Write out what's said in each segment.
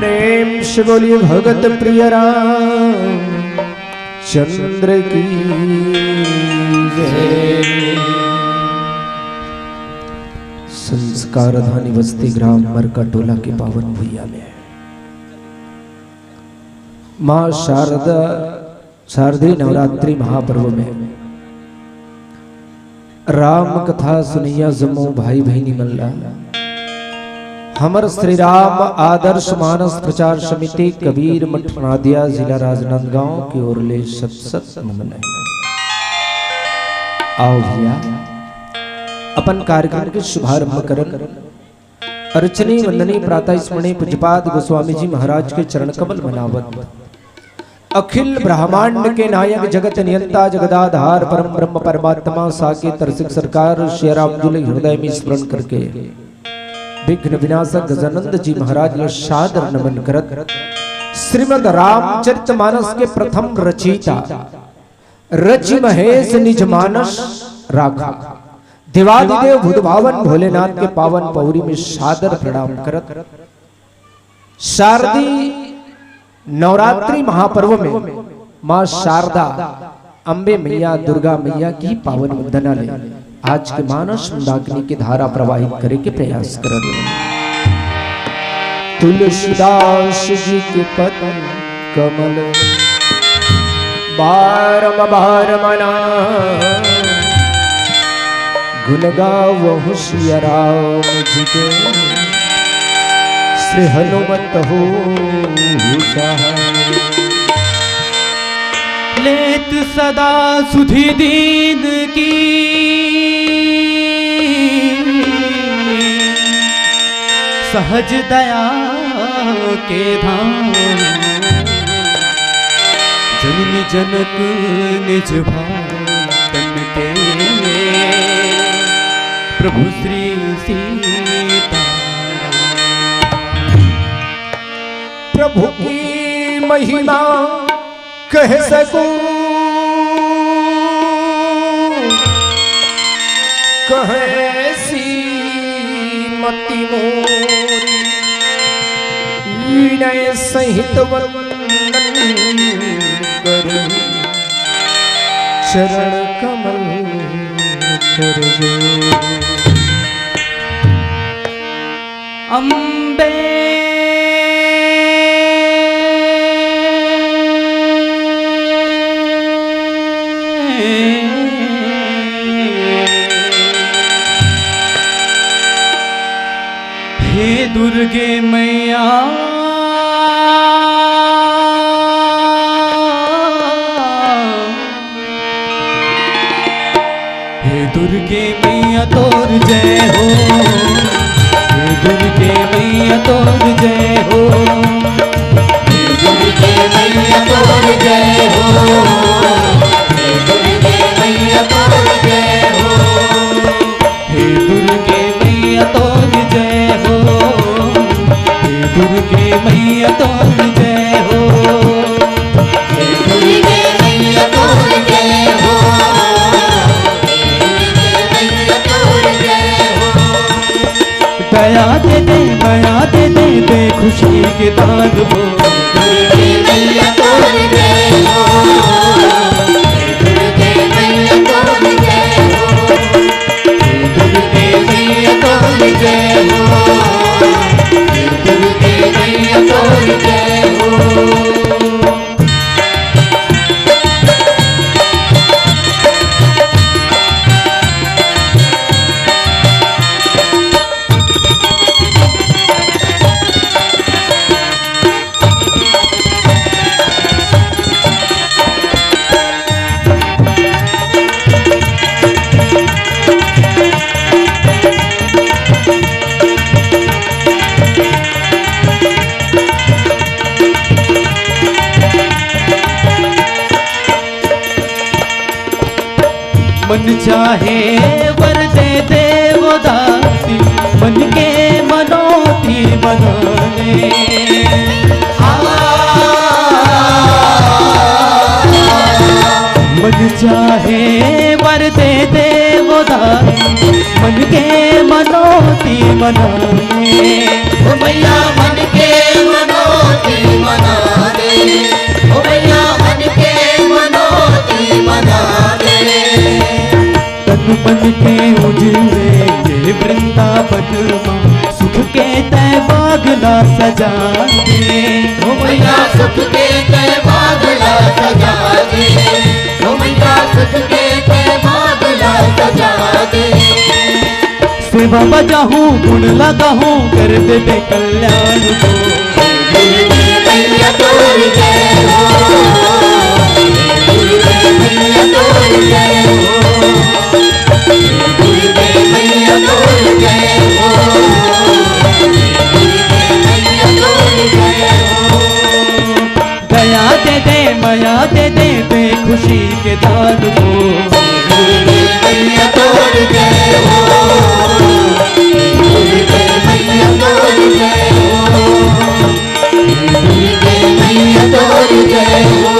प्रेम से बोलिए भगत प्रिय राम चंद्र की जय। संस्कार धानी बस्ती ग्राम मरका टोला के पावन भैया में मां शारदा शारदीय नवरात्रि महापर्व में राम कथा सुनिया जमो भाई बहनी मल्ला हमर श्री राम आदर्श मानस प्रचार समिति कबीर मठ नादिया जिला राजनांदगांव की ओर ले सत सत नमन है। आओ भैया अपन कार्यक्रम के शुभारंभ करन अर्चनी वंदनी प्रातः स्मरणी पूज्यपाद गोस्वामी जी महाराज के चरण कमल मनावत अखिल ब्रह्मांड के नायक जगत नियंता जगदाधार परम ब्रह्म परमात्मा साकेत रसिक सरकार श्री राम जी हृदय में स्मरण करके विघ्न विनाशक गजानंद जी महाराज का सादर नमन करत श्रीमद रामचरितमानस के प्रथम रचयिता रचि महेश निज मानस राखा देवादिदेव भूतभावन भोलेनाथ के पावन पौरी में सादर प्रणाम करत शारदीय नवरात्रि महापर्व में मां शारदा अंबे मैया दुर्गा मैया की पावन वंदना ले आज के मानस मंदाकिनी की धारा प्रवाहित करे के प्रयास कर रहे हैं। तुलसीदास जी के पद कमल बारम बार मना गुण गावहु सिया राम जी के श्री हनुमत हो लेत सदा सुधि दीन की सहज दया के धाम जननी जनक निज भातन के प्रभु श्री सीता प्रभु की महिमा कह सकूं कैसी मति मोरी विनय सहित वंदन करूं चरण कमल कर जो अम्बे हे दुर्गे मैया हे दुर्गे मैया तोर जय हो हे दुर्गे मैया तोर जय हो हे दुर्गे मैया तोर जय हो हे दुर्गे मैया तोर जय हो हे दुर्गे मैया तोर जय हो हे दुर्गे मैया तोर जय हो हे दुर्गे मैया तोर जय हो हे दुर्गे मैया तोर जय हो दया दे दे खुशी के दान हो दुर्गे मैया तोर जय हो हे दुर्गे मैया तोर जय हो हे दुर्गे मैया तोर जय हो हे दुर्गे मैया तोर जय हो। मन चाहे वर दे देवो दाती मन के मनोती मनाने मन चाहे वर दे देवो दाती मन के मनोती मनाने मैया मन के मनो बन के उजड़े ये वृंदावन माँ, सुख के तय बागला सजा दे। ओ मैया सुख के तय बागला सजा दे, ओ मैया सुख के तय बागला सजा दे। सेवा बजाहूँ गुण लगाहूँ कर दे कल्याण को। मैया तोर जय हो, मैया तोर जय हो, मैया तोर जय हो, मैया तोर जय हो। दया दे दे माया दे दे बे खुशी के दान को। मैया तोर जय हो, मैया तोर जय हो, मैया तोर जय हो,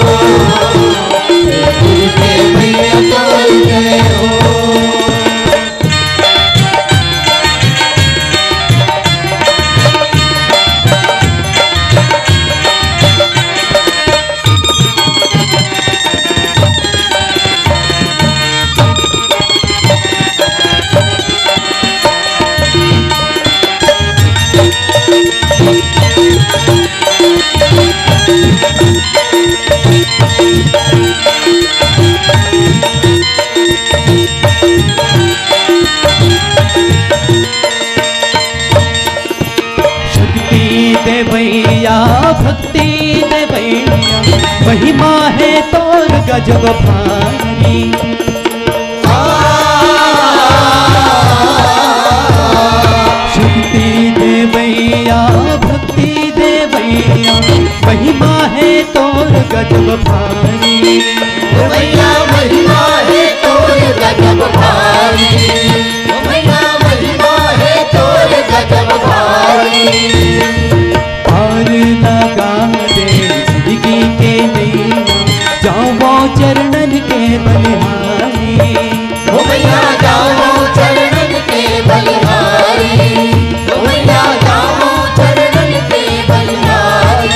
मैया तोर जय हो। भैया भक्ति दे भैया, महिमा है तोर गजब भारी। शक्ति दे भैया भक्ति दे भैया, महिमा है तोर गजब भारी। मैया महिमा है तोर गजब भारी, मैया महिमा है तोर गजब भारी। पार लगा दे जिंदगी के नैया, जाओ चरणन के बलिहारी। ओ मैया जाओ चरणन के बलिहारी, ओ मैया जाओ चरणन के बलिहारी।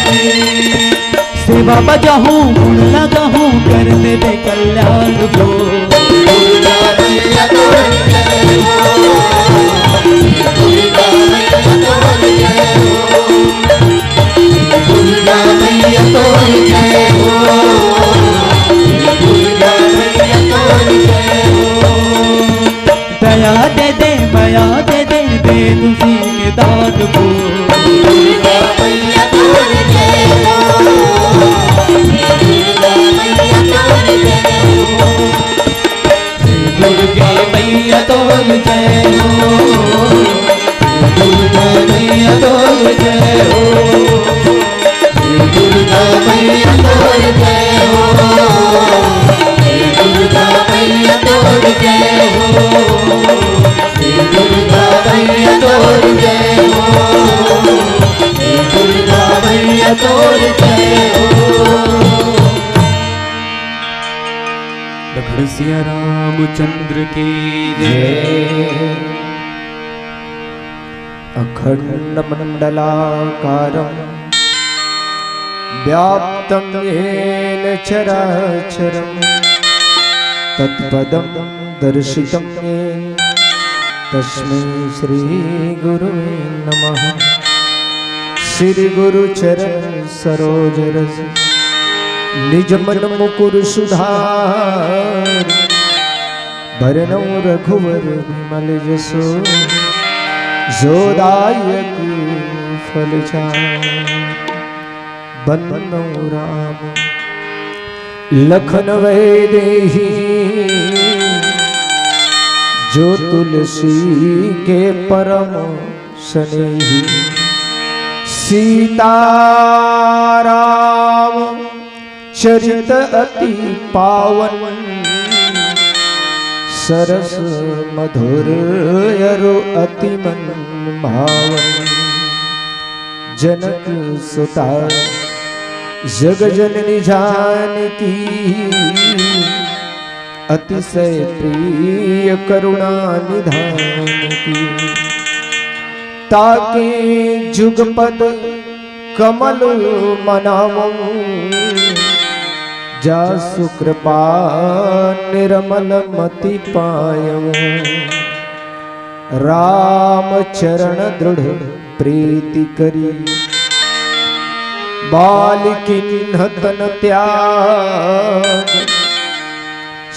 सेवा बजाहूँ गुण लगाहूँ कर दे कल्याण को। मैया तोर जय हो, मैया तोर जय हो, मैया तोर जय हो, मैया तोर जय हो। दया दे दे माया दे दे बे खुशी के दान को। मैया तोर जय हो, मैया तोर जय हो, दुर्गा मैया तोर जय हो, दुर्गा मैया तोर जय हो, दुर्गा मैया तोर जय हो, दुर्गा मैया तोर जय हो, दुर्गा मैया तोर जय हो, दुर्गा मैया तोर जय हो। लखन सिया रामचंद्र की जय। अखंड मंडलाकारं व्याप्तं येन चराचरं तत्पदं दर्शितं येन तस्मै श्री गुरुवे नमः। श्री गुरु चरण सरोज रस निज मन मुकुर सुधार, भरनौ रघुवर विमल जसो जोदायक फलचार। बन्नो राम लखन वैदेही, जो तुलसी के परम स्नेही। सीता राम चरित अति पावन, सरस मधुर अरु अति मन भावन। जनक सुता जग जननी जानकी, अतिशय प्रिय करुणा निधान की। ताके जुगपद कमल मनावं, जासु कृपा निर्मल मति पायऊ राम चरण दृढ़ प्रीति करी बालिकिन्ह तन त्याग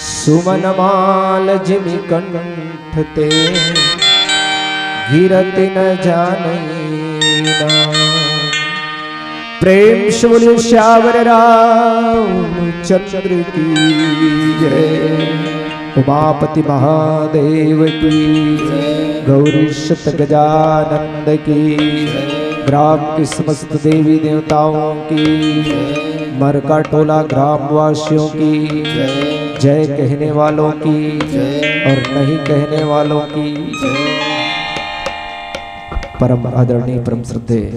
सुमन माल जिमि कंठ ते गिरति न जानैना प्रेम से बोलिए श्यावर रामचंद्र की जय उमापति महादेव की गौरी शत गजानंद की ग्राम के समस्त देवी देवताओं की मरका टोला ग्राम वासियों की जय कहने वालों की और नहीं कहने वालों की परम आदरणीय परम श्रद्धेय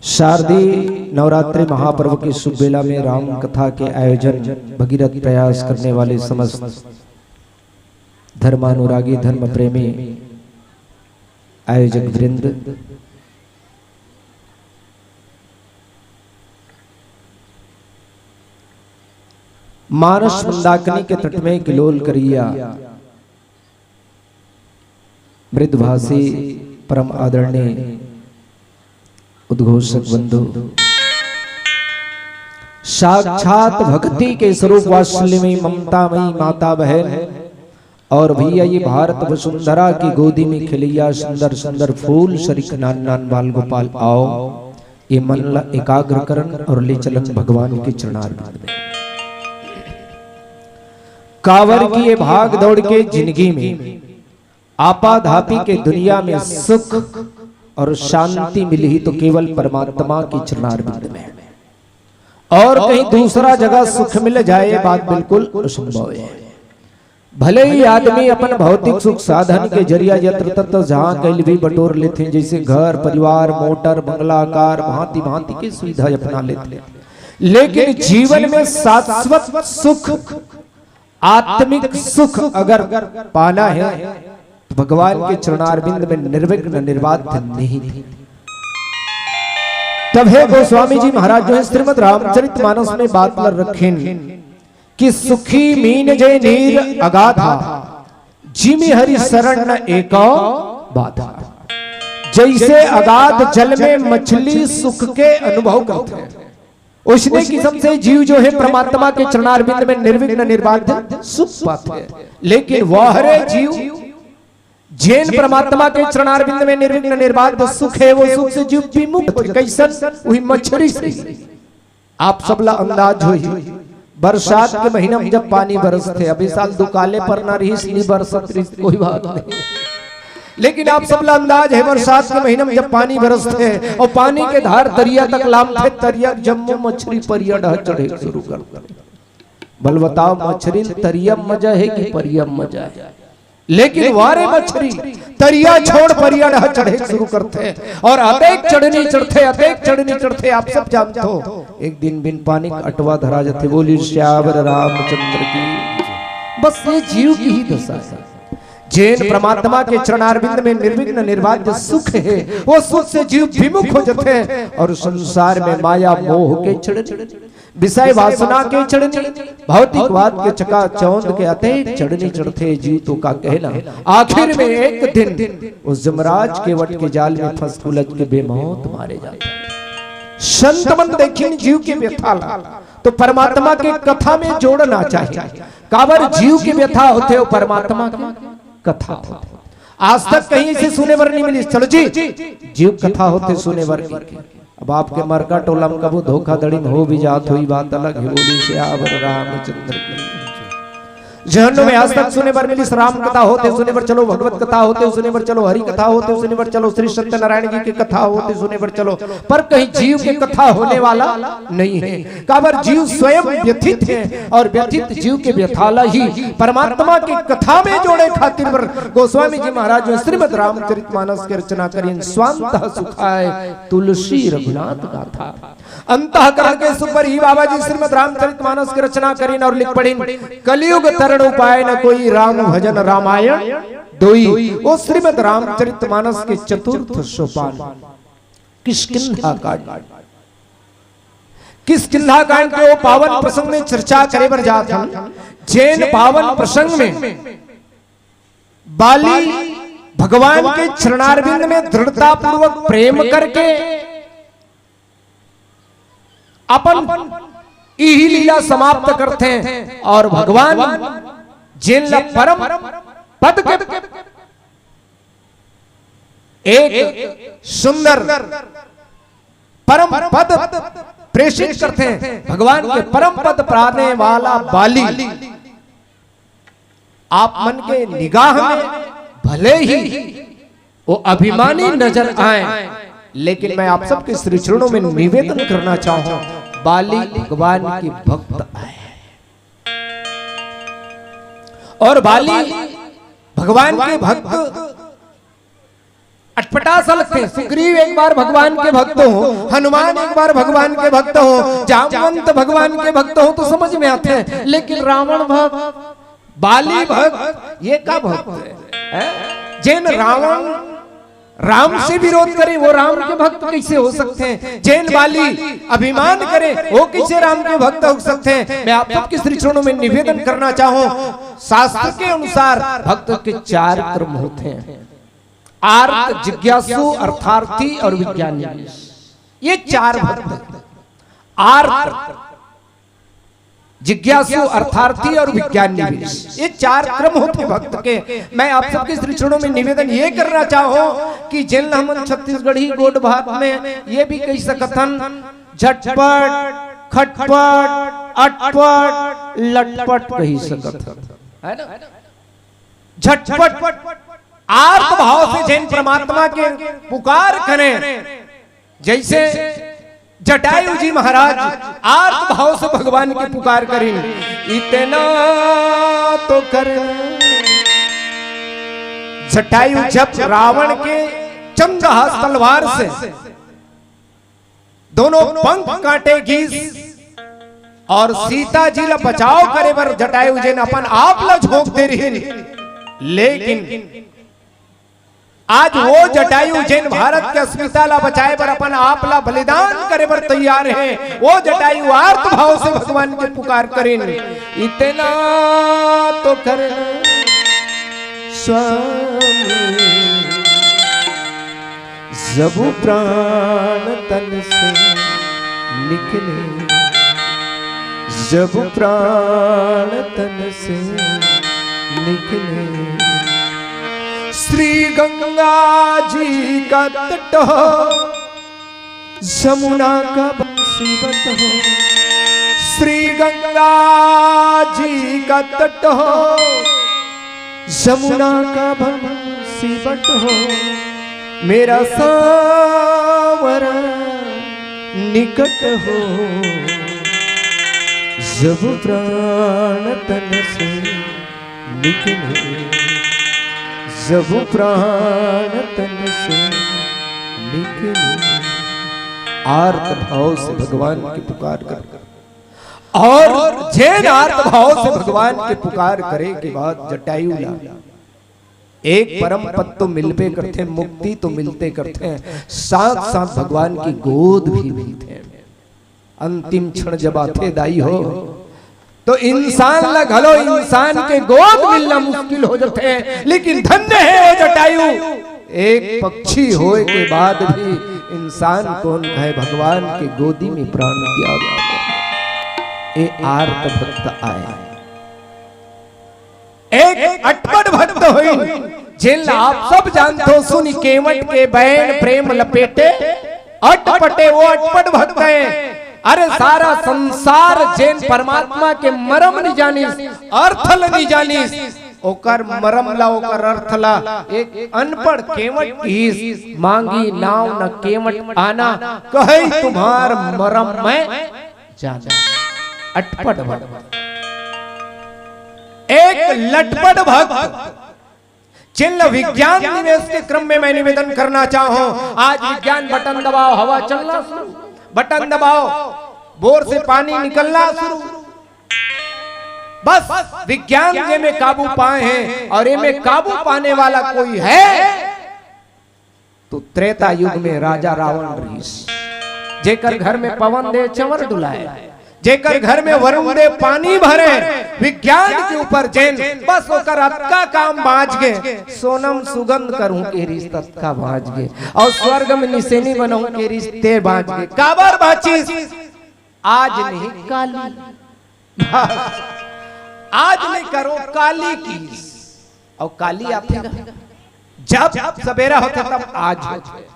शारदीय नवरात्रि महापर्व की शुभ बेला में राम कथा के आयोजन भगीरथ प्रयास करने वाले समस्त धर्मानुरागी धर्म प्रेमी आयोजक वृंद, मानस मंदाकिनी के तट में किलोल करिया मृदभाषी परम आदरणीय उद्घोषक बंधु, साक्षात भक्ति के स्वरूप वात्सल्यमयी ममतामयी माता बहन और भैया ये भारत वसुंधरा की गोदी में खिलिया सुंदर सुंदर फूल शरीक नान नान बाल गोपाल आओ ये मन एकाग्र करन और ले चलन भगवान के चरणारविंद में। कांवर की ये भाग दौड़ के जिंदगी में आपाधापी के दुनिया में सुख और शांति मिली तो केवल परमात्मा की चरणारविंद में, और कहीं दूसरा जगह सुख मिल जाए बात बिल्कुल असंभव है। भले ही आदमी अपन भौतिक सुख साधन के जरिया यत्र तत्र जहां कहीं भी बटोर लेते हैं, जैसे घर परिवार मोटर बंगला कार भांति भांति की सुविधा अपना लेते हैं, लेकिन जीवन में शाश्वत सुख आत्मिक सुख अगर पाना है तो भगवान के चरणारविंद में निर्विघ्न निर्बाध नहीं थी। तब है गोस्वामी जी महाराज जो है श्रीमद् रामचरितमानस में बात कर रखें कि सुखी मीन जय नीर अगाधा जिमि हरि शरण एको बाधा। जैसे अगाध जल में मछली सुख के अनुभव करते हैं, उसने किस्म से जीव जो है परमात्मा के चरणारविंद में निर्विघ्न निर्बाध सुख पाते हैं। लेकिन वह जीव जैन परमात्मा के चरणारविंद में निर्विघ्न निर्बाध सुख है, वो सुख से जीव विमुख कैसन वही मछली से। आप सबला अंदाज हो बरसात के महीना में जब पानी बरसते, अभी साल दुकाले पर ना रही इसलिए बरसत कोई बात नहीं, लेकिन आप सबला अंदाज है बरसात के महीने में जब पानी बरसते हैं और पानी के धार तरिया तक लामते, तरिया जम्मू मछली परिया ढह चढ़े शुरू कर। बल बताओ मछली तरिया मजा है कि परिया मजा है? लेकिन वारे मछली तरिया छोड़ परिया ढह चढ़े शुरू करते हैं और अतेक चढ़नी चढ़ते आप सब जानते हो। एक दिन बिन पानी अटवा धरा जाते। बोली श्यावर रामचंद्र की। बस ये जीव की ही दशा है। जैन परमात्मा के चरणारविंद में निर्विघ्न निर्बाध सुख है, वो सुख से जीव विमुख हो जाते हैं और संसार में माया मोह के चढ़ने, विषय वासना के चढ़ने, भौतिकवाद के चका चौंध के अतेक चढ़ने चढ़ते जीव तो का कहना। आखिर में एक दिन उस जमराज के वट के जाल में फंस उलझ के बेमौत मारे जाते हैं। संत मन देखिए जीव की व्यथा तो परमात्मा के कथा में जोड़ना चाहिए। काबर जीव की व्यथा होते हो परमात्मा की कथा होते। आज तक कहीं से सुने वर नहीं मिली। चलो जी जीव कथा होते सुने वर की। अब आपके मरका टोला में कबू धोखाधड़ी में हो भी जात हुई बात अलग है। बोली श्यावर रामचंद्र की। जहन्नुम में आज तक सुने वर मिली। राम कथा होते सुने वर चलो, भगवत कथा होते सुने वर चलो, हरि कथा होते सुने वर चलो, श्री सत्यनारायण जी की कथा होते सुने वर चलो, पर कहीं जीव की कथा होने वाला नहीं है। काबर जीव स्वयं व्यथित है और व्यथित जीव के व्यथाला ही परमात्मा की कथा में जोड़े खातिर पर गोस्वामी जी महाराज ने श्रीमद् रामचरितमानस की रचना करी। स्वांतः सुखाय तुलसी रघुनाथ गाथा। अंतःकरण के सुख पर ही बाबा जी श्रीमद् रामचरितमानस की रचना करी और लिख पड़ी। कलयुग तरण उपाय न कोई, राम भजन रामायण दोई। वो श्रीमद् रामचरितमानस के चतुर्थ सोपान किष्किंधा कांड। किष्किंधा कांड के वो पावन प्रसंग में चर्चा करे बर जात हम। जैन पावन प्रसंग में बाली भगवान के चरणारविंद में दृढ़ता पूर्वक प्रेम करके अपन यही लीला समाप्त करते हैं और भगवान जिन परम पद के एक सुंदर परम पद प्रेषित करते हैं। भगवान के परम पद पाने वाला बाली आप मन के निगाह में भले ही वो अभिमानी नजर आए, लेकिन मैं आप सबके श्री चरणों में निवेदन करना चाहूं, बाली भगवान की भक्त आए और बाली भगवान के भक्त अटपटा सा लगते हैं। सुग्रीव एक बार भगवान के भक्त हो, हनुमान एक बार भगवान के भक्त हो, जामवंत भगवान के भक्त हो तो समझ में आते हैं, लेकिन रावण भक्त, बाली भक्त, ये का भक्त है? जिन रावण राम से विरोध करे वो राम के भक्त कैसे हो सकते हैं? जैन बाली अभिमान करे वो कैसे राम के भक्त हो सकते हैं? मैं आप सबके श्री चरणों में निवेदन करना चाहूं, शास्त्र के अनुसार भक्त के 4 क्रम होते हैं, आर्त, जिज्ञासु, अर्थार्थी और विज्ञानी। ये 4 भक्त, आर्त, जिज्ञासु, अर्थार्थी और विज्ञानी, ये 4 क्रम होते भक्त के। मैं आप सबके श्री चरणों में निवेदन ये करना चाहूं कि जिन हम छत्तीसगढ़ी गोड भात में ये भी कही सकथन, झटपट, खटपट, अटपट, लटपट कही सकथन, है ना? झटपट आर्त भाव से जैन परमात्मा के पुकार करें, जैसे जटायु जी महाराज आर्त भाव से भगवान की पुकार करें, इतना तो कर। जटायु जब रावण के चंद्रहास तलवार से दोनों पंख काटे गीस और सीता जी ला बचाव करे बर जटायु जी ने अपन आप ला झोंक दे रही, लेकिन आज वो जटायु जैन भारत के अस्मिता ला बचाए बर अपन आप ला बलिदान करे बर तैयार है। वो जटायु आर्त भाव से भगवान के पुकार करें, इतना तो कर स्वामी, जब प्राण तन से निकले, जब प्राण तन से निकले, श्री गंगा जी का तट हो, जमुना का बंसीबत हो, श्री गंगा जी का तट हो, जमुना का बंसीबत हो, मेरा सावरा निकट हो, जब प्राण तन से निकले, जब प्राण तन से निकले। आर्त भाव से भगवान की पुकार कर, और जैन आर्त भाव से भगवान की पुकार करे के बाद जटायु ला एक परम पद तो मिलते करते, मुक्ति तो मिलते करते हैं, साथ साथ भगवान की गोद भी मिलते हैं। अंतिम क्षण जब आते दाई हो तो इंसान ला घलो इंसान के गोद मिलना मुश्किल हो जाते हैं, लेकिन धन्य है वो जटायु, एक पक्षी होए के बाद भी इंसान कौन कहे भगवान के गोदी में प्राण दिया गया। ए आर्त भक्त आए, एक अटपट भक्त हुई, जिन आप सब जानते हो, सुनी केवट के बैन प्रेम लपेटे अटपटे, वो अटपट भक्त है। अरे सारा संसार जैन परमात्मा के मरम नहीं जानिस, अर्थ नहीं जानिस, ओकर मरम ला ओकर अर्थ ला एक अनपढ़ केवट की मांगी नाव न केवट आना, कहे तुम्हार मरम में जाना। अटपट भक्त, एक लटपट भक्त, जिन विज्ञान निवेश के क्रम में मैं निवेदन करना चाहूं, आज विज्ञान बटन दबाओ हवा चलना शुरू, बटन दबाओ बोर से पानी निकलना शुरू, बस विज्ञान ये में काबू पाए हैं, और ये में काबू पाने वाला कोई है तो त्रेता युग में राजा रावण ऋषि, जेकर घर में पवन दे चंवर डुलाए, जेकर घर में वरुण दे पानी भरे, विज्ञान के ऊपर जैन बस होकर अतका काम बाज गे, सोनम सुगंध करूं के रिश्ता का बाज गे, और स्वर्ग में निसेनी बनाऊं के रिश्ते बाज गे। काबर बाचीस आज नहीं काली, आज नहीं करो काली की, और काली आते जब सवेरा होता तब आज होते,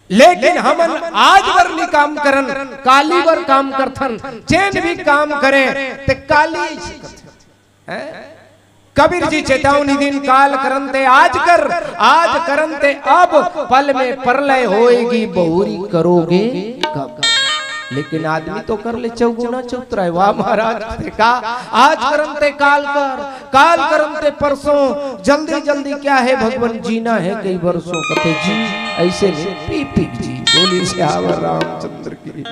लेकिन हम आज वर नहीं काम करन, काली वर काम करथन, चैन भी काम करें ते काली है। कबीर जी चेतावनी दिन काल करनते आज कर, आज करनते अब, पल में परलय होएगी बहुरी करोगे कब। लेकिन आदमी तो कर ले चौगुना चौतरा, वाह महाराज देखा, आज करनते काल कर, काल करनते परसों, जल्दी जल्दी क्या है भगवान जीना है कई वर्षों, कते जी ऐसे नहीं पी जी बोली श्यावर रामचंद्र की।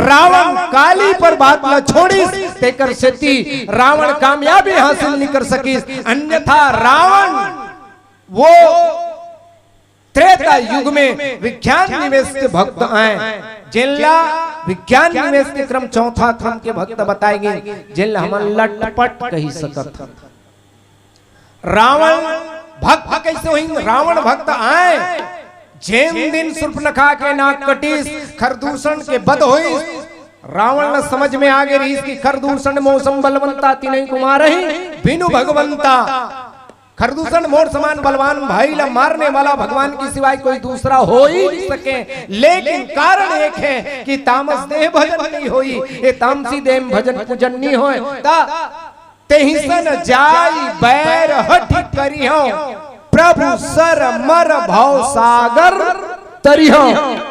रावण काली पर बात न छोड़ी, तेकर सेती रावण कामयाबी हासिल नहीं कर सकी, अन्यथा रावण वो त्रेता युग में विज्ञान निवेश के भक्त आए, जिनला विज्ञान निवेश के क्रम चौथा क्रम के भक्त बताएंगे, जिनला हम लटपट कही सकत। रावण भक्त कैसे हुई, रावण भक्त आए, जेम दिन सुर्पनखा के नाक कटीस, खरदूषण के बद हुई, रावण न समझ में आ गई इसकी खरदूषण मौसम बलवंता तीन कुमार ही बिनु भगवंता। खरदूषण मोर समान बलवान भाई ला मारने वाला भगवान की सिवाय कोई दूसरा हो ही नहीं सके, लेकिन कारण एक है कि तामस देह भजन नहीं होई, ये तामसी देह भजन पूजन नहीं होए, ता तेहिसन जाई बैर हठि करियो, प्रभु सर मर भाव सागर तरियो।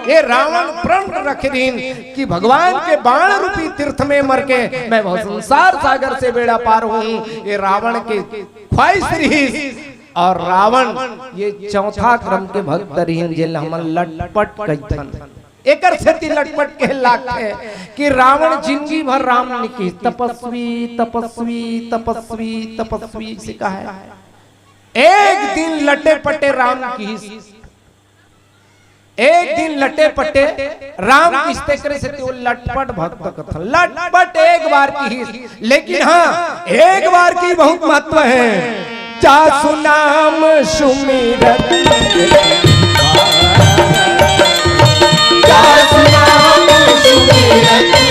ये रावण प्रण रख दीन कि भगवान के बाण रूपी तीर्थ में मर के मैं बहुत संसार सागर से बेड़ा पार हूं, ये रावण के ख्वाहिश रही। और रावण ये चौथा क्रम के भक्त रही, जिन हम लटपट कैथन, एकर सेती लटपट के लाख है कि रावण जिंदगी भर राम ने की तपस्वी तपस्वी तपस्वी तपस्वी से कहा है, एक दिन लटे पटे राम की, एक दिन लटे पटे राम किस्ते करे से तो लटपट भक्त कथन, लटपट एक बार की, लेकिन हाँ एक बार की बहुत महत्व है। जासु नाम सुमिरत, जासु नाम सुमिरत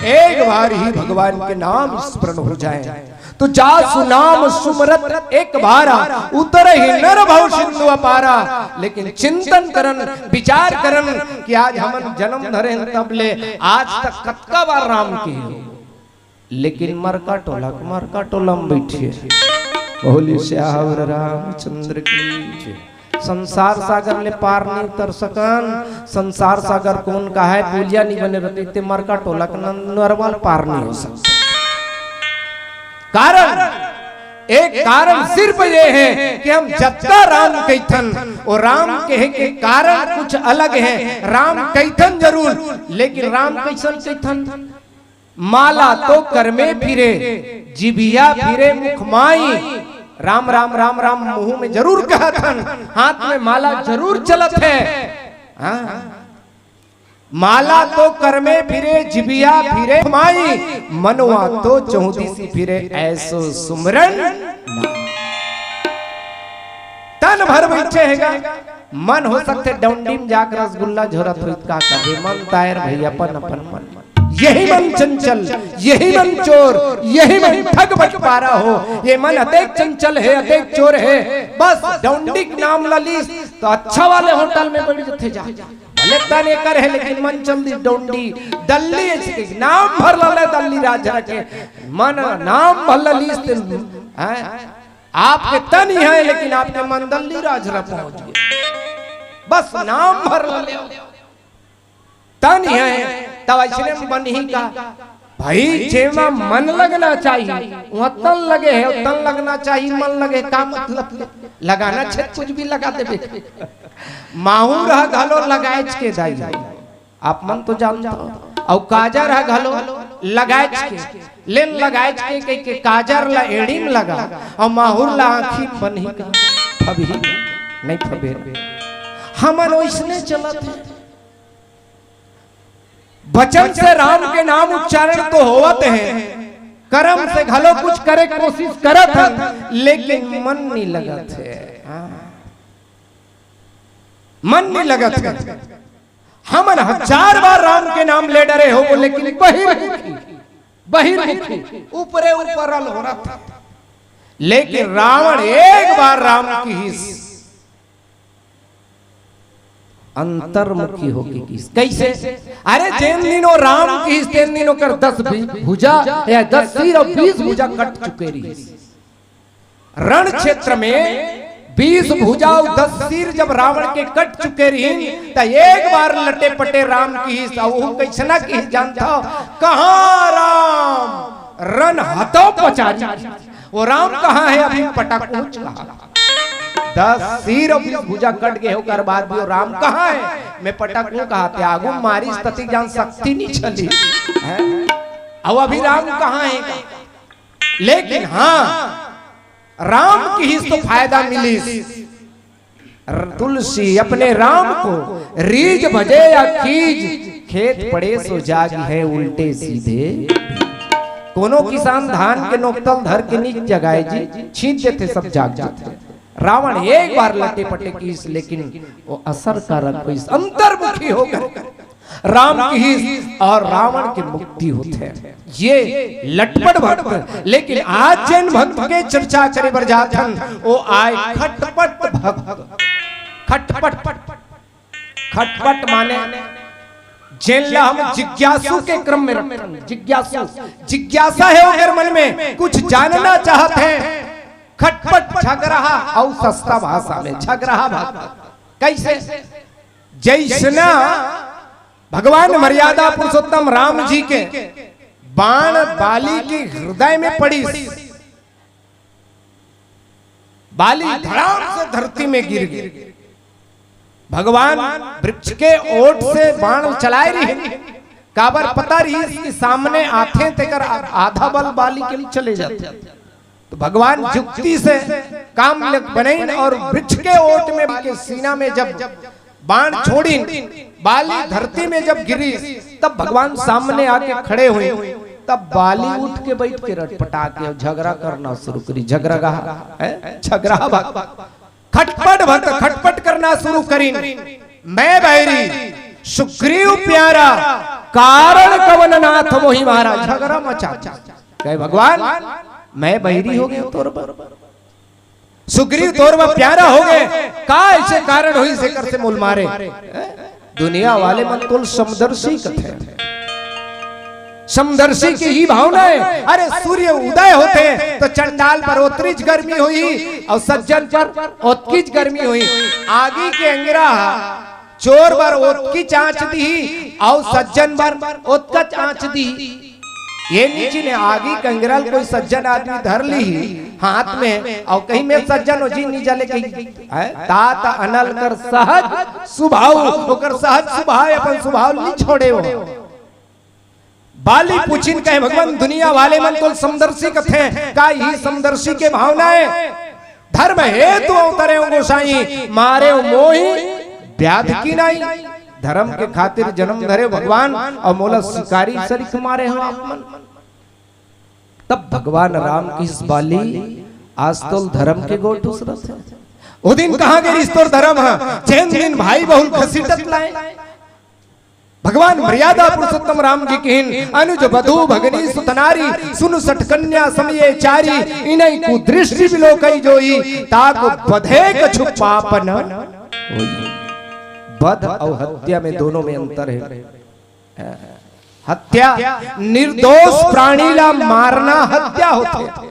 एक बार ही भगवान के नाम स्मरण हो जाए तो जासु नाम सुमरत एक बारा, उतर ही नर भव सिंधु अपारा। लेकिन चिंतन करन विचार करन कि आज हम जन्म धरे तब ले आज तक कतका बार राम की, लेकिन मरका टोलम बैठिए बोली श्यावर रामचंद्र की। संसार सागर ले पार नहीं उतर सकन, संसार सागर कौन का है, पुलिया नहीं बने रहते ते मरका टोलक नॉर्मल पार नहीं हो सकता। कारण एक कारण सिर्फ ये है कि हम जत्ता राम कैथन, और राम कहे के कारण कुछ अलग है। राम कैथन जरूर, लेकिन राम कैसन कैथन, माला तो कर में फिरे जिबिया फिरे मुखमाई। राम राम राम राम मुंह में जरूर कहथन, हाथ में माला जरूर चलत है, हाँ? माला तो कर में फिरे जिबिया फिरे माई, मनवा तो चौधीसी फिरे ऐसो सुमरन। तन भर बैठे हैगा, मन हो सकते डंडीम जाकर रसगुल्ला झोरत हो, का कहे मन तायर भई अपन अपन मन। यही मन चंचल, यही मन चोर, यही मन ठग बटवारा हो। ये मन अतेक चंचल है, अतेक चोर है, बस डंडिक नाम ललिस तो अच्छा वाले होटल में बैठ जथे जा, भले तने कर है लेकिन मन चंदी डोंडी दल्ली नाम भर लले दल्ली राज रखे, मन नाम भर ललिस हैं आपके तन ही है, लेकिन आपके मन दल्ली राज रख पहुंच गए, बस नाम भर लले तन ही है। तब ऐसे मन ही का भाई जेमा मन लगना चाहिए वहां तन लगे है, तन लगना चाहिए मन लगे, का मतलब लगाना छे कुछ भी लगा दे माहूर हा घालो लगाएच के दाई आप मन तो जानता हो और काजर हा घालो लगाएच के लेन लगाएच के काजर ला एड़ी में लगा और माहूर ला आँखी बन ही का फबी नहीं फबे हमन ओइसने चलत है। वचन से राम के नाम उच्चारण तो होवत है, कर्म से घलो कुछ करे कोशिश करत है, लेकिन मन नहीं लगत है। मन नहीं लगत है। हमन 1000 बार राम के नाम ले डरे हो, लेकिन बहिर्मुखी ऊपरे ऊपरल हो रहा था। लेकिन रावण एक बार राम की हिस अंतर्मुखी होके की कैसे? अरे जिन दिनों राम की हिस तीन दिनों कर 10 भुजा या 10 सिर और 20 भुजा कट चुके रही। रण क्षेत्र में 20 भुजा और 10 सिर जब रावण के कट चुके रही, तो एक बार लटे पटे राम की हिस वो कैसना की हिस जानता हो? कहाँ राम रन हतो पचारी, वो राम कहाँ है अभी पटक पहुंच कहा। 10 सिर और 20 भुजा कट गए होकर बाद भी राम कहाँ है? मैं पटक हूँ कहा त्यागू मारी स्थिति जान शक्ति नहीं चली अब अभी राम कहाँ है? लेकिन हाँ राम की ही तो फायदा मिली। तुलसी अपने राम को रीज भजे या कीज, खेत पड़े सो जाग है उल्टे सीधे। कोनो किसान धान के नोकतल धर के नीच जगाए जी छींच देते सब जाग जाते। रावण एक बार लटे पटे की, लेकिन वो असर कारक अंतर्मुखी होकर राम की और रावण की मुक्ति होते हैं। ये लटपट भक्त, लेकिन आज जैन भक्त के चर्चा करे बर जाथन वो आए खटपट भक्त। खटपट माने जेला हम जिज्ञासु के क्रम में रखते। जिज्ञासा है अगर मन में कुछ जानना चाहते हैं। खटपट छग रहा और सस्ता भाषा में छग रहा भक्त कैसे? जैसना भगवान मर्यादा पुरुषोत्तम राम जी के बाण बाली के हृदय में पड़ी, बाली धड़ाम से धरती में गिर गई। भगवान वृक्ष के ओट से बाण चलाए रही, काबर पता रही इसके सामने आते तेकर आधा बल बाली के लिए चले जाते। तो भगवान जुक्ति से काम बने और वृक्ष के ओट में के सीना में जब बाण छोड़ी, बाली धरती में जब गिरी, तब भगवान सामने आके खड़े हुए। तब बाली उठ के बैठ के रटपटा के झगड़ा करना शुरू करी। झगड़ा खटपट भक्त खटपट करना शुरू करी। मैं बैरी सुग्रीव प्यारा कारण कवन नाथ मोहि मारा। झगड़ा मचा कहे भगवान मैं बहिरी हो गया तोर पर, सुग्रीव तोर पर प्यारा हो गए का ऐसे कारण हुई से कर से मूल मारे। दुनिया वाले मन तुल समदर्शी कथे, समदर्शी की ही भावना है। अरे सूर्य उदय होते तो चंडाल पर उत्तरीज गर्मी हुई और सज्जन पर उत्कीच गर्मी हुई। आगे के अंगिरा चोर पर उत्की चाँच दी और सज्जन पर उत्कच आँच दी। ये नीचे ने आगे कंगरल कोई सज्जन आदमी धर ली हाथ में और कहीं में सज्जन हो जी नहीं जले कहीं तात अनल कर सहज स्वभाव होकर सहज स्वभाव अपन स्वभाव नहीं छोड़े हो। बाली पूछिन कहे भगवान दुनिया वाले मन तो समदर्शी कथे का ही समदर्शी के भावनाएं धर्म हेतु अवतरे गोसाई मारे मोही व्याध की नहीं। धर्म के खातिर जन्म धरे भगवान और मोला शिकारी सरिख मारे हो आप मन। तब भगवान राम की इस बाली आज तो धर्म के गोटू सरत है। वो दिन कहाँ गए रिश्तोर धर्म है जैन दिन भाई बहुल घसीटत लाए। भगवान मर्यादा पुरुषोत्तम राम जी की अनुज बधु भगनी सुतनारी सुन सठ कन्या समय चारी इन्हीं को दृष्टि बिलो कई जोई ताको बधे कछु पापन होई। वध और हत्या में दोनों में अंतर है। हत्या निर्दोष प्राणी ला मारना हत्या होती है।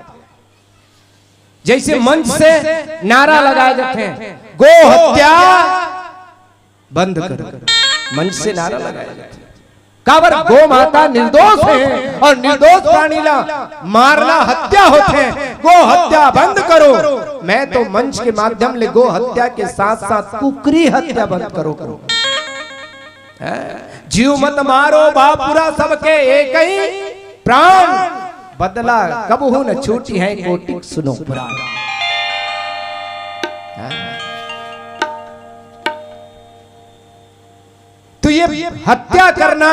जैसे मंच से नारा लगाए जाते हैं गो हत्या बंद कर, मंच से नारा लगाया जाता है। काबर गो माता निर्दोष है और निर्दोष प्राणी ला मारना हत्या होते हैं। गो हत्या बंद करो। मैं तो मंच के माध्यम ले गो हत्या के साथ साथ कुकरी हत्या बंद करो। जीव मत मारो बापुरा सबके एक ही प्राण, बदला कबहू न छूटी है कोटि सुनो पुराण। तो ये हत्या करना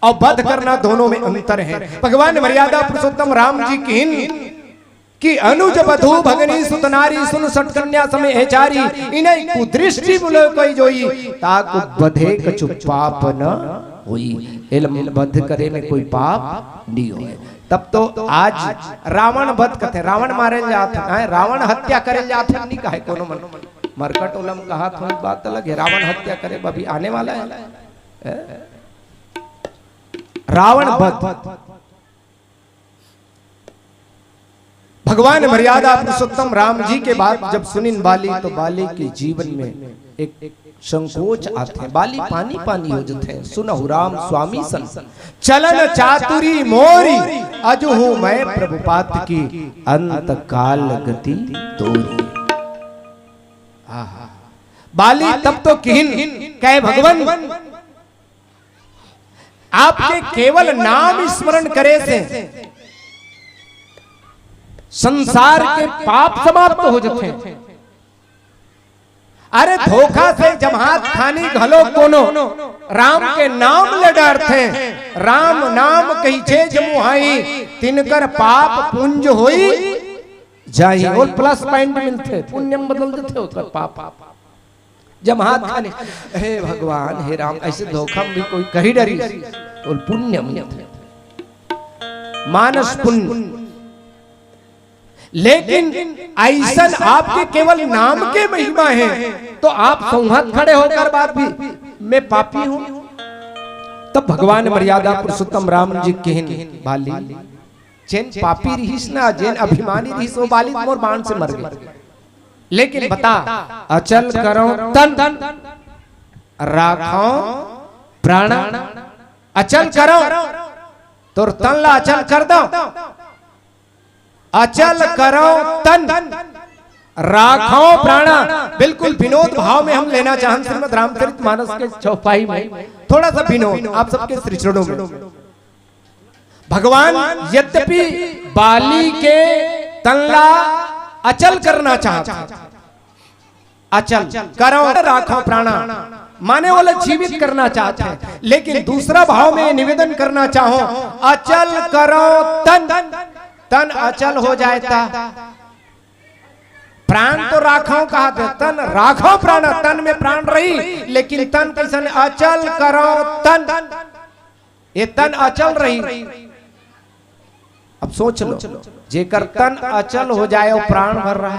और वध करना दोनों में अंतर है। भगवान मर्यादा पुरुषोत्तम राम जी की अनुज बधू भगनी सुतनारी सुन सट कन्या समय हेचारी इन्हें कुदृष्टि बुलो कोई जोई ताकु बधे कछु पाप न होई। एलम वध करे में कोई पाप नहीं होए। तब तो आज रावण वध करते, रावण मारे जाते हैं, रावण हत्या करे जाते नहीं कहे कोनो मन मरकट ओलम कहा थोड़ी बात अलग है। रावण हत्या करे अभी आने वाला है रावण वध। भगवान मर्यादा पुरुषोत्तम राम जी के बाद जब सुनिन बाली तो बाली के जीवन में एक संकोच आते हैं। बाली पानी पानी हो जाते हैं। सुनहु राम स्वामी सन चलन चातुरी मोरी अजहू मैं प्रभुपात की अंत काल गति तोरी। बाली तब तो किहिन कहे भगवान आपके केवल नाम स्मरण करे से संसार के पाप समाप्त हो जाते हैं। अरे धोखा से जमात खानी घलो कोनो राम के नाम ले डरते। राम नाम कही छे जमुहाई तिनकर पाप पुंज होई जाई और प्लस पॉइंट मिलते पुण्यम बदल देते हो पाप। जमात खाने हे भगवान हे राम ऐसे धोखा भी कोई कही डरी और पुण्य मिलते मानस पुण्य। लेकिन ऐसा आपके केवल नाम के महिमा है तो आप संहत खड़े होकर बात भी मैं पापी हूं। तब भगवान मर्यादा पुरुषोत्तम राम जी कहन बाली जेन पापी रहीस ना जेन अभिमानी रहीस वो बाली मोर बाण से मर गए। लेकिन बता अचल करो तन राखो प्राण, अचल करो तो तन ला अचल कर दो। अचल करो तन राखो प्राणा। बिल्कुल विनोद भाव में हम लेना चाहें श्रीमद् रामचरितमानस के चौपाई में थोड़ा सा विनोद आप सबके श्री चरणों में। भगवान यद्यपि बाली के तनला अचल करना चाहता, अचल करो राखो प्राणा माने वाला जीवित करना चाहते हैं, लेकिन दूसरा भाव में निवेदन करना चाहो अचल करो तन, तन अचल हो जाता। प्राण तो राखो कहा थे, तन राखो प्राण, तन में प्राण रही लेकिन तन कैसा अचल करो तन, ये तन अचल रही। अब सोच लो जेकर तन अचल हो जाए और प्राण भर रहा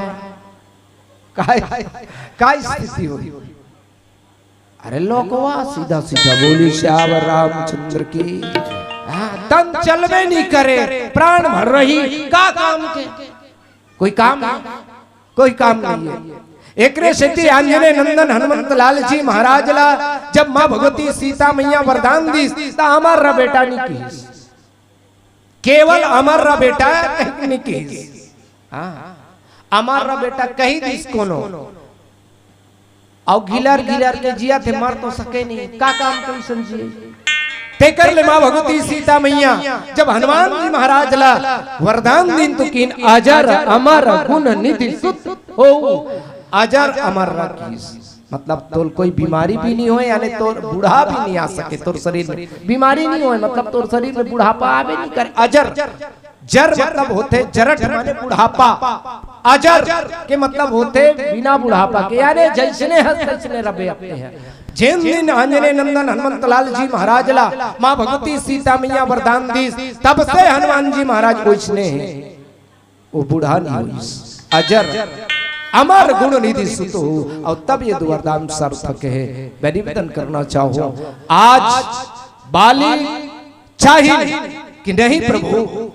है काय स्थिति होगी। अरे लोगवा सीधा सीधा बोली श्यावर रामचंद्र की तन चलवे नहीं करे प्राण भर रही का काम के कोई काम कोई काम नहीं है। एक सेठी आंजने नंदन हनुमंत लाल जी महाराज ला जब माँ भगवती सीता मैया वरदान दी ता हमारा बेटा नहीं की, केवल हमारा बेटा नहीं की, हमारा बेटा कहीं दिस कोनो और गिलर गिलर के जिया थे मर तो सके नहीं का काम कभी समझिए। ते कर ले माँ भगवती सीता मैया जब हनुमान जी महाराज ला वरदान दिन तो किन अजर अमर गुण निधि सुत हो, अजर अमर रखीस मतलब तोर कोई बीमारी भी नहीं हो यानी तोर बूढ़ा भी नहीं आ सके, तोर शरीर में बीमारी नहीं हो मतलब तोर शरीर में बुढ़ापा आवे नहीं करे। अजर जर मतलब होते जरठ माने बुढ़ापा, अजर के मतलब होते बिना बुढ़ापा के यानी जैसने हंस तैसने रबे अपने हैं। जिन दिन आंजने नंदन हनुमंत लाल जी महाराज ला माँ भगवती सीता मैया वरदान दी तब से हनुमान जी महाराज ओइसने हैं वो बूढ़ा नहीं हुई, अजर अमर गुण निधि सुत हो। और तब ये वरदान सार्थक है। मैं निवेदन करना चाहूं आज बाली चाहिए कि नहीं प्रभु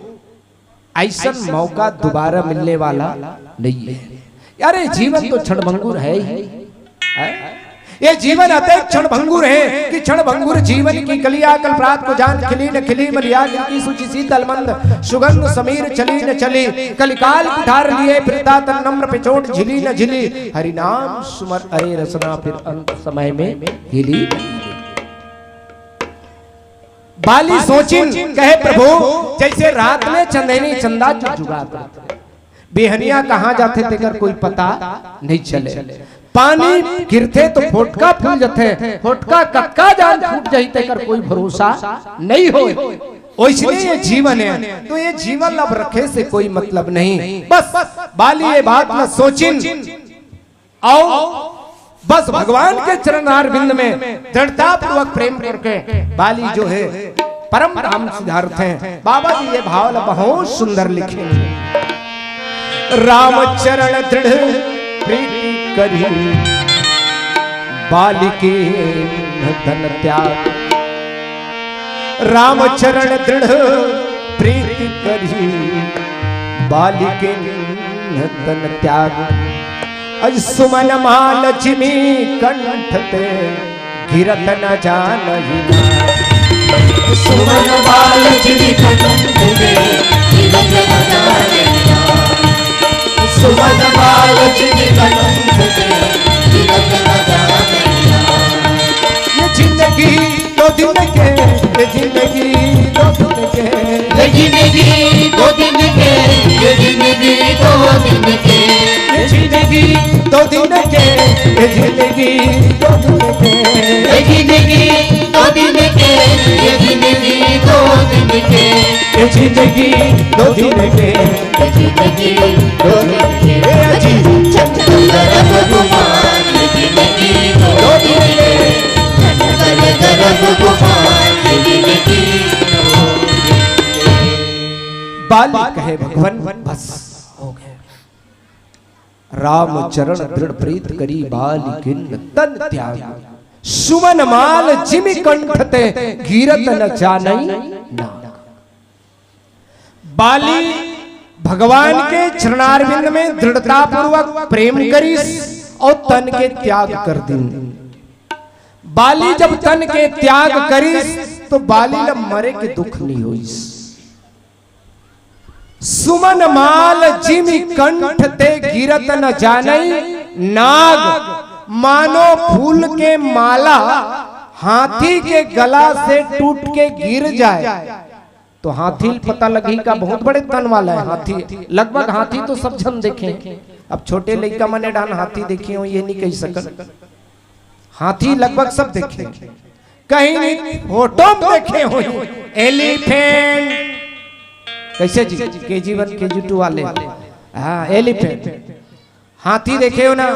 ऐसा मौका दोबारा मिलने वाला नहीं है। यार जीवन तो क्षणभंगुर है ही, ये जीवन अतः क्षण भंगुर है कि क्षण भंगुर जीवन की कलिया कल प्रात को जान खिली न खिली मलिया की सूची शीतल मंद सुगंध समीर चली न चली कलिकाल कुठार लिए फिरता तन नम्र पे चोट झिली न झिली हरि नाम सुमर अरे रसना फिर अंत समय में हिली। बाली सोचिन कहे प्रभु जैसे रात में चंदेनी चंदा जुगाता बेहनिया कहाँ जाते तेकर कोई पता नहीं चले पानी गिरते तो फोटका फूल जाते फोटका कक्का जान फूट जाई तेकर कोई भरोसा नहीं हो। इसलिए ये जीवन है तो ये जीवन अब रखे से कोई मतलब नहीं। बस बाली ये बात न सोचिन आओ बस भगवान के चरणार बिंद में दृढ़ता पूर्वक प्रेम करके बाली जो है परम राम सिद्धार्थ हैं। बाबा जी ये भाव बहुत सुंदर लिखे राम चरण दृढ़ प्रीति करी बाली के धन त्याग राम चरण दृढ़ प्रीति करी बाली के धन त्याग अज सुमन माल जिमी कंठ ते गिरत न जानहि सुमन माल जिमी कंठ ते गिरत न जानहि सुमन माल जिमी कंठ ते गिरत न जानहि। ये जिंदगी दो दिन के ये जिंदगी दो दिन के ये जिंदगी दो दिन के ये जिंदगी दो दिन के जिंदगी दो दिन के ये जिंदगी दो दिन के ये जिंदगी दो दिन के ये जिंदगी दो दिन के ये जिंदगी दो दिन के ये जिंदगी दो दिन के अजी चंचल रघुमान ये जिंदगी दो दिन के चंचल रघुमान ये जिंदगी दो दिन के। बाली कहे भगवान बस हो गए राम चरण दृढ़ प्रीत करी बाली किन तन त्याग सुमन माल जिमि कंठ ते गिरत न जानई नाग। बाली भगवान के चरणारविंद में दृढ़ता पूर्वक प्रेम करी और तन के त्याग कर दी। बाली जब तन के त्याग करी तो बाली लब मरे के दुख नहीं हुई। सुमन माल जिमि कंठ ते गिरत न जानई नाग मानो फूल के माला हाथी के गला से टूट के गिर जाए तो हाथी पता लगी का बहुत बड़े तन वाला है हाथी। लगभग हाथी तो सब जन देखे अब छोटे लड़का मने डान हाथी देखे हो ये नहीं कह सकत हाथी लगभग सब देखे कहीं नहीं फोटो में देखे हो एलिफेंट कैसे जी KG1 KG2 वाले हाँ एलिफेंट हाथी देखे हो ना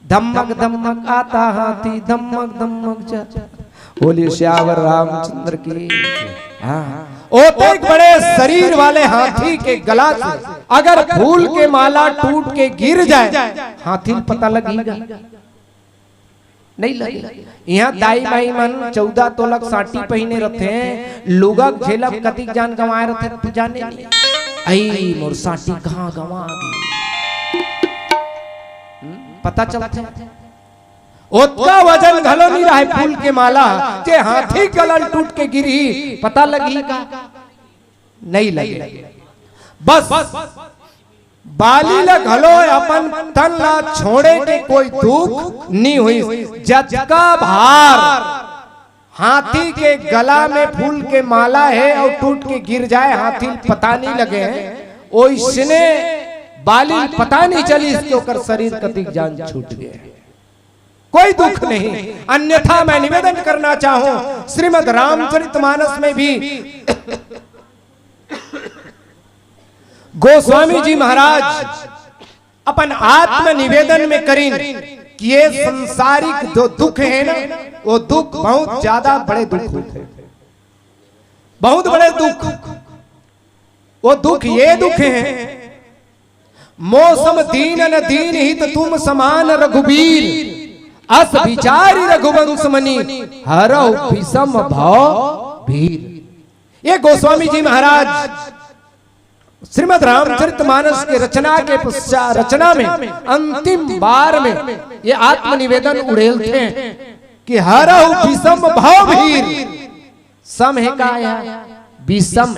धमक धमक आता हाथी धमक धमक जाता बोलिए श्यावर रामचंद्र की। हाँ ओते एक बड़े शरीर वाले हाथी के गला से अगर फूल के माला टूट के गिर जाए हाथी पता लगेगा नहीं लगे। यहाँ दाई माई मन 14 तोलक साटी पहने रहते हैं लुगक झेलब कतिक जान गंवाए रहते जाने नहीं आई मोर साटी कहाँ गंवा गई पता चलता है ओतका वजन घलो नहीं रहा फूल के माला के हाथी गलल टूट के गिरी पता लगी का नहीं लगे। बस बाली ला घलो अपन तन ला छोड़े के कोई दुख नहीं हुई। जजका भार हाथी के गला में फूल के माला है और टूट के गिर जाए हाथी पता नहीं लगे ओ इसने बाली पता नहीं चली इसके ऊपर शरीर कतिक जान छूट गए कोई दुख नहीं। अन्यथा मैं निवेदन करना चाहूं श्रीमद् रामचरितमानस में भी गोस्वामी जी महाराज अपन आत्म निवेदन में करीन कि ये संसारिक जो दुख है ना वो दुख बहुत ज्यादा बड़े दुख होते हैं बहुत बड़े दुख। वो दुख ये दुख है मौसम दीन न दीन हित तुम समान रघुबीर अस विचारी रघुवंश मनी हरौ विषम भाव भीर। ये गोस्वामी जी महाराज श्रीमद् रामचरितमानस के रचना के पश्चात रचना में अंतिम बार में ये आत्मनिवेदन उड़ेलते हैं कि हरहु विषम भावहीर सम है का विषम।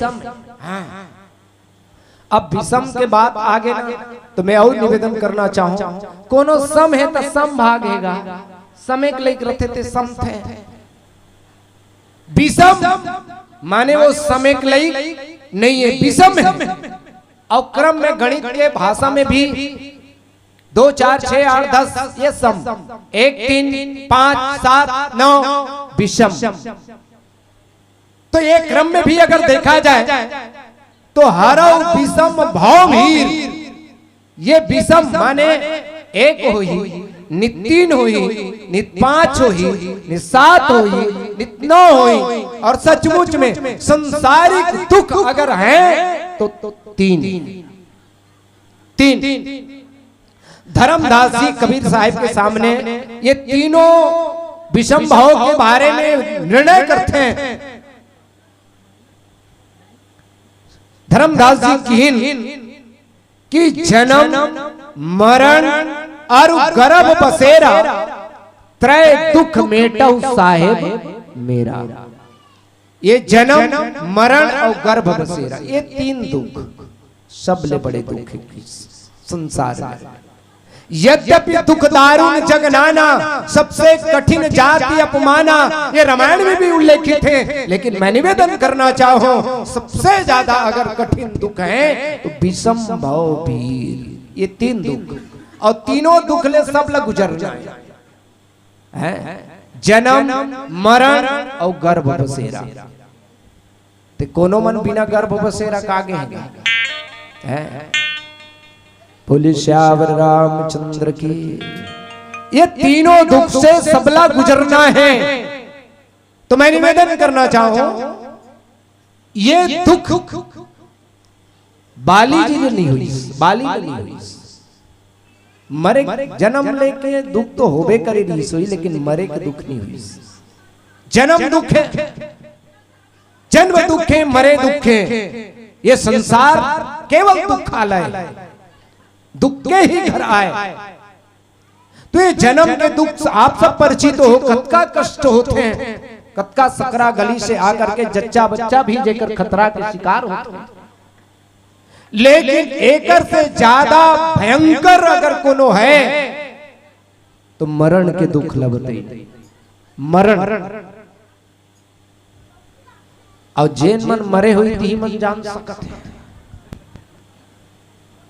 अब विषम के बाद आगे ना तो मैं और निवेदन करना चाहूं कोनो सम है तो सम भागेगा समय के लिए रथे थे सम थे विषम माने वो समय के लिए नहीं है विषम है। और क्रम में गणित के भाषा में भी 2 4 6 8 10 ये सम 1 3 5 7 9 विषम। तो ये क्रम में भी अगर देखा जाए तो हरहु विषम भावहीर ये विषम माने एक होई नित 3 होई नित 5 होई नित 7 होई नित 9 होई और सचमुच में संसारिक दुख अगर है तो 3 धर्मदास जी कबीर साहिब के सामने ये तीनों विषम भाव के बारे में निर्णय करते हैं। धर्मदास जी कीन कि जन्म मरण और गर्भ बसेरा त्रय दुख मेटऊ साहेब मेरा। ये जन्म मरण और गर्भ बसेरा ये 3 दुख सबले बड़े दुख संसार में। यद्यपि दुख दारुण जग नाना सबसे कठिन जाति अपमाना ये रामायण में भी उल्लेखित है, लेकिन मैं निवेदन करना चाहूं सबसे ज्यादा अगर कठिन दुख है तो विषम भावहीर ये 3 दुख और तीनों दुख ले सब लग गुजरना है जन्म मरण और गर्भ बसेरा। ते कोनो मन बिना गर्भ बसेरा कागे है बोले श्यावर रामचंद्र की। ये तीनों दुख से सबला गुजरना है तो मैं निवेदन करना चाहूं ये दुख बाली जी ने नहीं हुई बाली ने नहीं हुई। मरे जन्म लेके दुख तो होबे करे नहीं सोई लेकिन मरे के दुख नहीं हुई। जन्म दुख है जन्म दुख है मरे दुख है ये संसार केवल दुखालय दुख के ही घर आए। तो ये जन्म के दुख आप सब परिचित हो कतका कष्ट होते हैं कतका सकरा गली से आकर के जच्चा बच्चा भी जेकर खतरा के शिकार होते हैं। लेकिन एकर से ज्यादा भयंकर अगर कोनो है तो मरण के दुख लगते मरण। और जेन मन मरे हुई थी मन जान सकत है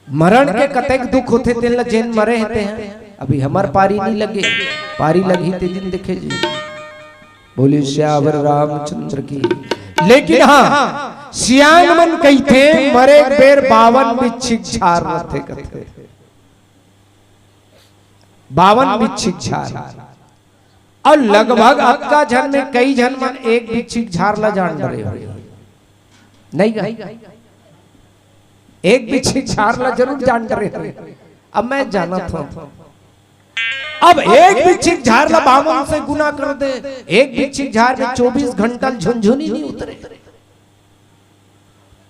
मरण के कतेक दुख होते तेन ला जेन मरे होते हैं। अभी हमार पारी नहीं लगे पारी लगी ते दिन देखे जी बोले श्यावर रामचंद्र की। लेकिन हाँ सियान मन कही थे मरे बेर 52 बिच्छिक झार रथे कथे 52 बिच्छिक झार और लगभग अक्का जन में कई जन मन एक बिच्छिक झार ला जान डरे हो नहीं गए एक बिच्छिक झार ला जरूर जान डरे हो। अब मैं जाना था अब एक बिच्छिक झार ला 52 से गुना कर दे एक बिच्छिक झार में 24 घंटा झुनझुनी नहीं उतरे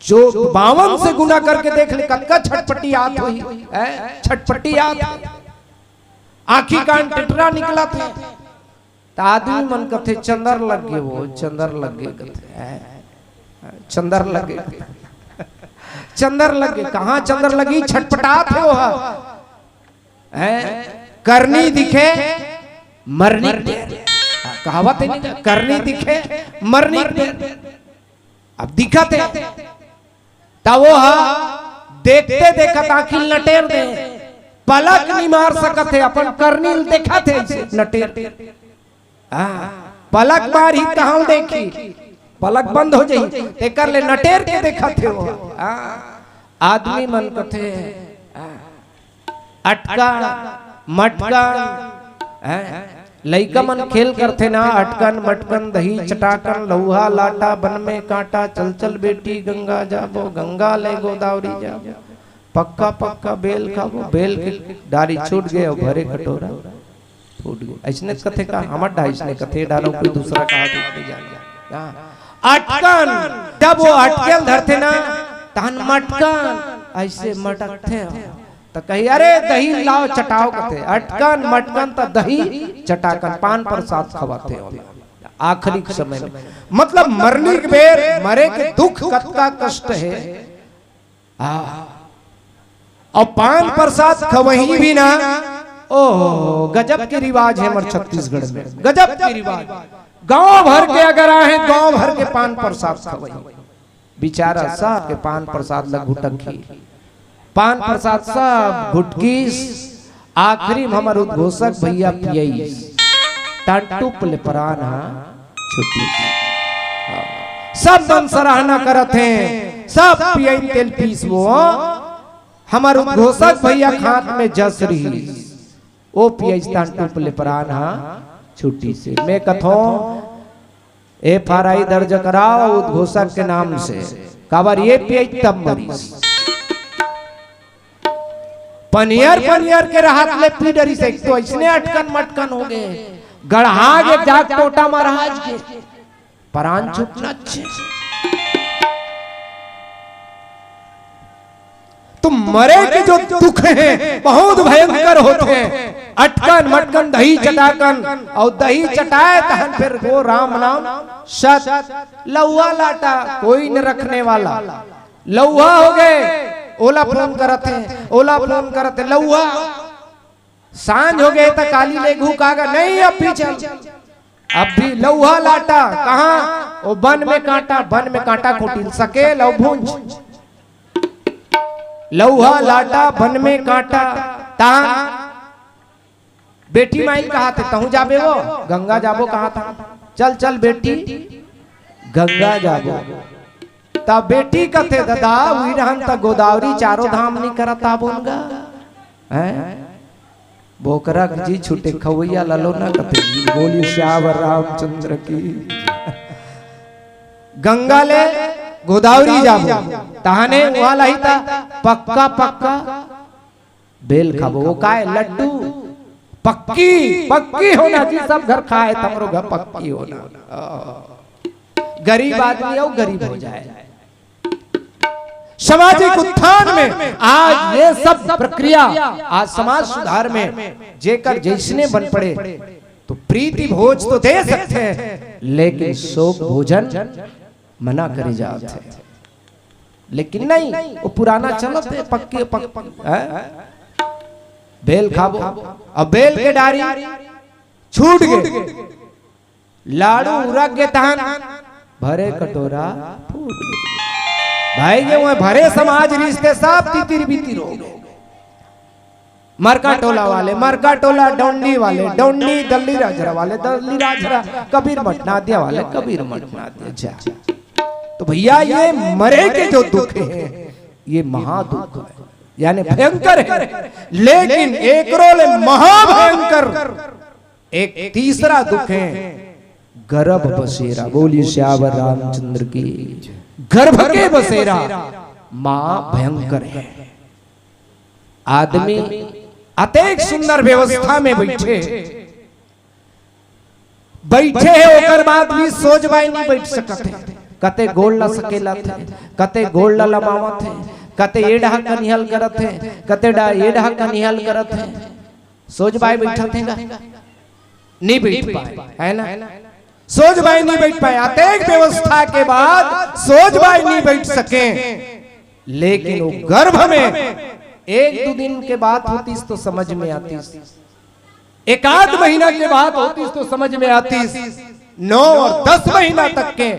जो 52 से गुना करके देख ले कक्का छटपटी आत हुई छटपटी आत आखी कान टिटरा निकला थे तो आदमी मन कथे चंदर लग गए वो चंदर लग गए कथे चंदर लग गए चंदर लग गए कहाँ चंदर लगी छटपटात है वो करनी दिखे मरनी कहावत है नहीं करनी दिखे मरनी अब दिखा थे ता वो देखते देखत आखिल लटेर दे पलक नहीं मार सकत है अपन करनी देखा थे लटेर पलक मार ही कहाँ देखी पलक बंद हो जाई तेकर ले नटेर के देखा थे वो आदमी मन कथे अटका मटका लइका मन खेल करते ना अटकन मटकन दही चटाकन लौहा लाटा बन में कांटा चल चल बेटी गंगा जाबो गंगा ले गोदावरी जाबो पक्का पक्का बेल खाबो बेल के डारी छूट गए और भरे कटोरा फूट गए। ऐसने कथे का हमर ढाई ने कथे डालो कोई दूसरा कहा नहीं जान जा अटकन जब वो अटकल धरते ना तहन मटकन ऐसे मटकते हो तो कही अरे दही लाओ चटाओ कथे अटकन मटकन तो दही चटाकन पान प्रसाद खवाते हो आखिरी के समय में मतलब मरने के बेर मरे के दुख कतका कष्ट है और पान प्रसाद खवही भी ना ओहो गजब के रिवाज है हमारे छत्तीसगढ़ में गजब के रिवाज गांव भर के अगर आए गांव भर के पान प्रसाद खवही बेचारा सब के पान प्रसाद लग घुटकी पान प्रसाद सब घुटकी आखिरी में हमारे उद्घोषक भैया पियई टूप ले परान छुट्टी सब दम सराहना करत हैं सब पियई तेल पीस वो हमारे उद्घोषक भैया खात में जस रही ओ पियई टूप ले परान छुट्टी से मैं कथो FRI दर्ज कराओ उद्घोषक के नाम से काबर ये पियई तब मरीज पनियर पनियर के राहत ले पी डरी से तो इसने अटकन मटकन हो गए गढ़ा के जाग टोटा महाराज के परान छुटना अच्छे तो मरे के जो दुख हैं बहुत भयंकर होते हैं अटकन मटकन दही चटाकन और दही चटाए तहन फिर वो राम नाम सत लौआ लाटा कोई न रखने वाला लौआ हो गए ओला फोन करते लौआ सांझ हो गए तो काली ले घू कागा नहीं अब पीछे अब भी लौहा लाटा कहाँ वो बन में कांटा कुटिल सके लौ भूंज लौहा लाटा बन में कांटा तान बेटी माइल कहा थे तहु जाबे वो गंगा जाबो कहा था चल चल बेटी गंगा जाबो तब बेटी कथे दादा हुई रहन त गोदावरी चारों धाम नहीं करता बोलगा हैं बोकरा जी छुटे खवैया ललोना कथे बोली श्यावर रामचंद्र की गंगा ले गोदावरी जाबो तहाने वाला ही था पक्का पक्का बेल खाबो वो काए लड्डू पक्की पक्की होना जी सब घर खाए तमरो घर पक्की होना गरीब आदमी हो गरीब हो जाए सामाजिक उत्थान में आज ये सब प्रक्रिया आज समाज सुधार में जेकर जैसने बन पड़े तो प्रीति भोज तो दे सकते हैं लेकिन शोक भोजन मना करे जाते हैं लेकिन नहीं वो पुराना चलते पक्के बेल खाबो अब बेल के डारी छूट गए लाड़ू रख गए तहन भरे कटोरा फूट गए भाई ये वो भरे समाज रिश्ते सब तितिर बितिर हो गए मरका टोला वाले मरका टोला डोंडी वाले डोंडी दल्ली राजरा वाले दल्ली राजरा कबीर मठनादिया वाले कबीर मठनादिया तो भैया ये मरे के जो दुख है ये महादुख है यानी भयंकर है लेकिन एक रोल महाभयंकर एक तीसरा दुख है गर्भ बसेरा बोली श्यावर रामचंद्र की गर्भ के बसेरा मां भयंकर है आदमी अतेक सुंदर व्यवस्था में बैठे है ओकर बाद भी सोच बाई नहीं बैठ सकते कते गोल ला सकेला थे कते गोल ला लमावत है कते ये ढहा का निहल करत है कते डा ये ढहा का निहल करत है सोच बाई बैठा थे नहीं बैठ पाए है ना सोच बाई नहीं बैठ पाए अतेक व्यवस्था के बाद सोच बाई नहीं बैठ सके लेकिन वो गर्भ में एक दो दिन के बाद होती तो समझ में आती एक आध महीना के बाद होती तो समझ में आती 9 और 10 महीना तक के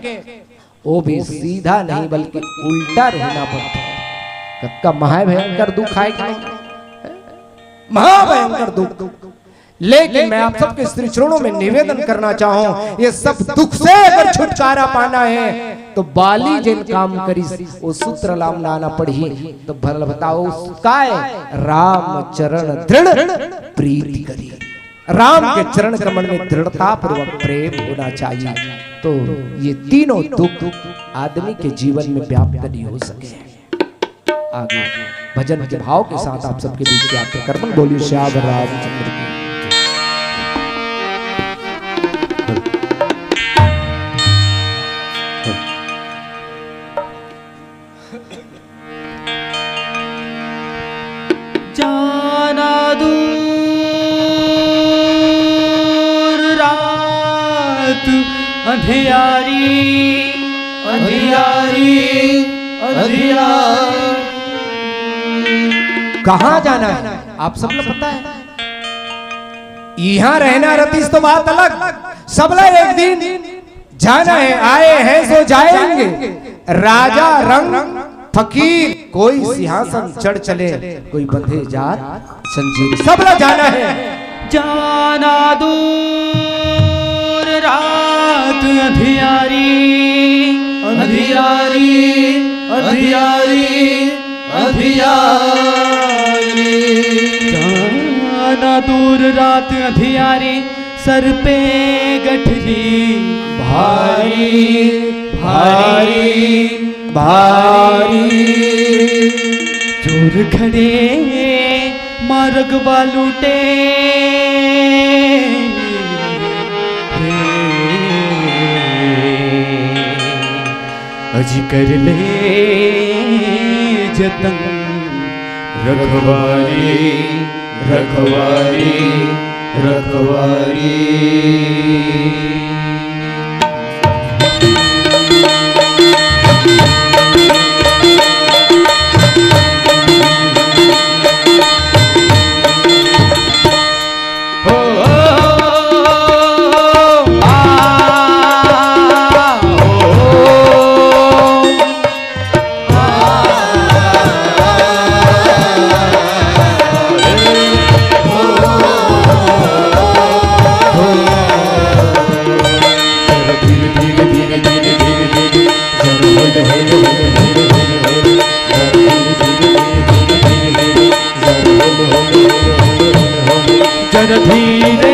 वो भी सीधा नहीं बल्कि उल्टा रहना पड़ता है का महाभयंकर दुख है महाभयंकर दुख लेकिन मैं आप सबके श्री चरणों में निवेदन करना चाहूं ये सब दुख से अगर छुटकारा पाना है तो बाली जिन काम करी वो सूत्र लाम लाना पड़ी तो भल बताओ काय राम चरण दृढ़ प्रीति करी राम के चरण कमल में दृढ़ता पूर्वक प्रेम होना चाहिए तो ये तीनों दुख आदमी के जीवन में व्याप्त नहीं हो सके आगे भजन के भाव के साथ आप सबके बीच यात्रा कर बोलिए श्याम रामचंद्र की अंधियारी अंधियारी अंधियारी। कहाँ जाना है आप सब लोग पता है? यहाँ रहना रतीश तो बात अलग, सबला एक दिन जाना है, आए हैं सो जाएंगे। राजा रंग फकीर, कोई सिंहासन चढ़ चले, कोई बंधे जात संजीर, सबला जाना है। जाना दूर रात अंधियारी अंधियारी अंधियारी अंधियारी। जाना दूर रात अंधियारी, सर पे गठरी भारी भारी भारी। चोर खड़े मार्ग बालूटे, अजी कर ले जतन रखवारी रखवारी रखवारी। जरा धीरे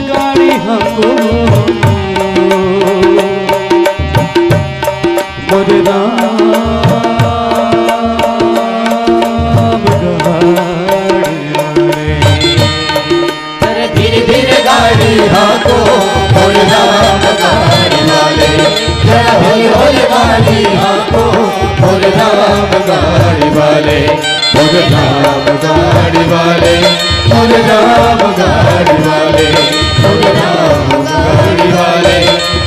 गाड़ी हमको मोरे राम गाड़ी। जरा धीरे धीरे गाड़ी हाको मोरे राम गाड़ी वाले। जरा होले होले गाड़ी हाको मोरे राम गाड़ी वाले। मोरे राम गाड़ी वाले मोरे राम गाड़ी वाले मोरे राम गाड़ी वाले